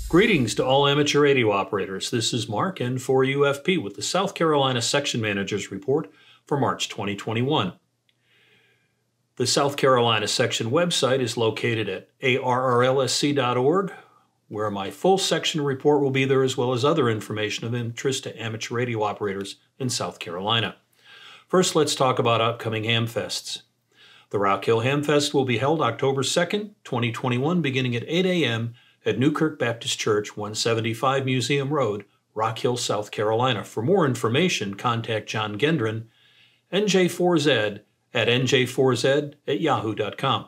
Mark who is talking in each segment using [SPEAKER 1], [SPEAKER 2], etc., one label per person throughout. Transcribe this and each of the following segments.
[SPEAKER 1] Greetings to all amateur radio operators. This is Marc, N4UFP, with the South Carolina Section Manager's Report for March 2021. The South Carolina Section website is located at ARRLSC.org, where my full section report will be there, as well as other information of interest to amateur radio operators in South Carolina. First, let's talk about upcoming Hamfests. The Rock Hill Hamfest will be held October 2nd, 2021, beginning at 8 a.m. at Newkirk Baptist Church, 175 Museum Road, Rock Hill, South Carolina. For more information, contact John Gendron, NJ4Z at nj4z@yahoo.com.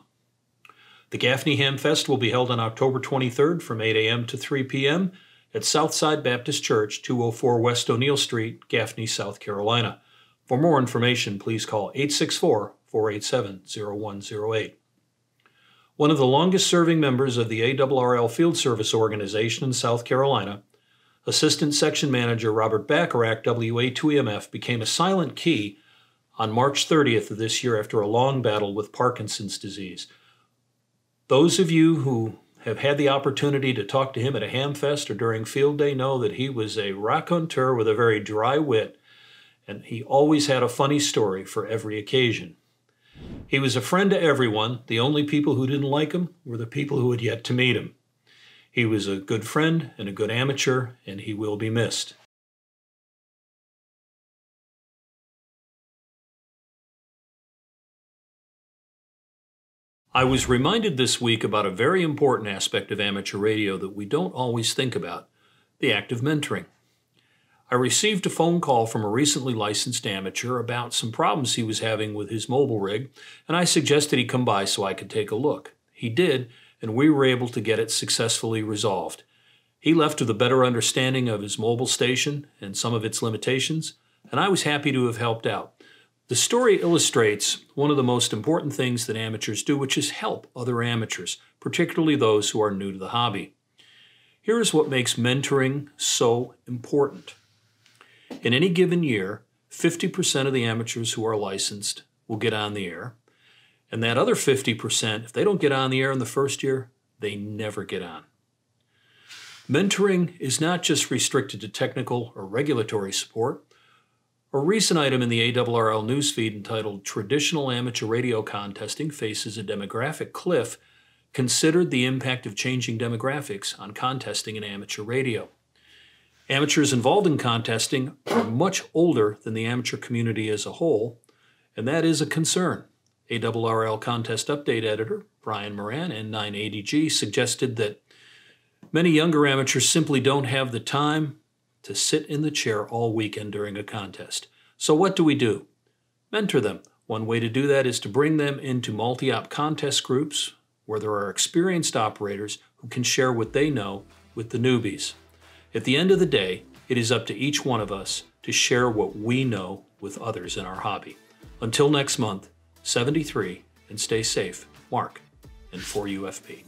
[SPEAKER 1] The Gaffney Hamfest will be held on October 23rd from 8 a.m. to 3 p.m. at Southside Baptist Church, 204 West O'Neill Street, Gaffney, South Carolina. For more information, please call 864-487-0108. One of the longest-serving members of the ARRL Field Service Organization in South Carolina, Assistant Section Manager Robert Bacharach, WA2EMF, became a silent key on March 30th of this year after a long battle with Parkinson's disease. Those of you who have had the opportunity to talk to him at a Hamfest or during field day know that he was a raconteur with a very dry wit, and he always had a funny story for every occasion. He was a friend to everyone. The only people who didn't like him were the people who had yet to meet him. He was a good friend and a good amateur, and he will be missed. I was reminded this week about a very important aspect of amateur radio that we don't always think about, the act of mentoring. I received a phone call from a recently licensed amateur about some problems he was having with his mobile rig, and I suggested he come by so I could take a look. He did, and we were able to get it successfully resolved. He left with a better understanding of his mobile station and some of its limitations, and I was happy to have helped out. The story illustrates one of the most important things that amateurs do, which is help other amateurs, particularly those who are new to the hobby. Here is what makes mentoring so important. In any given year, 50% of the amateurs who are licensed will get on the air, and that other 50%, if they don't get on the air in the first year, they never get on. Mentoring is not just restricted to technical or regulatory support. A recent item in the ARRL newsfeed entitled "Traditional Amateur Radio Contesting Faces a Demographic Cliff" considered the impact of changing demographics on contesting in amateur radio. Amateurs involved in contesting are much older than the amateur community as a whole, and that is a concern. ARRL Contest Update Editor Brian Moran, N980G, suggested that many younger amateurs simply don't have the time to sit in the chair all weekend during a contest. So what do we do? Mentor them. One way to do that is to bring them into multi-op contest groups where there are experienced operators who can share what they know with the newbies. At the end of the day, it is up to each one of us to share what we know with others in our hobby. Until next month, 73, and stay safe. Marc, N4UFP.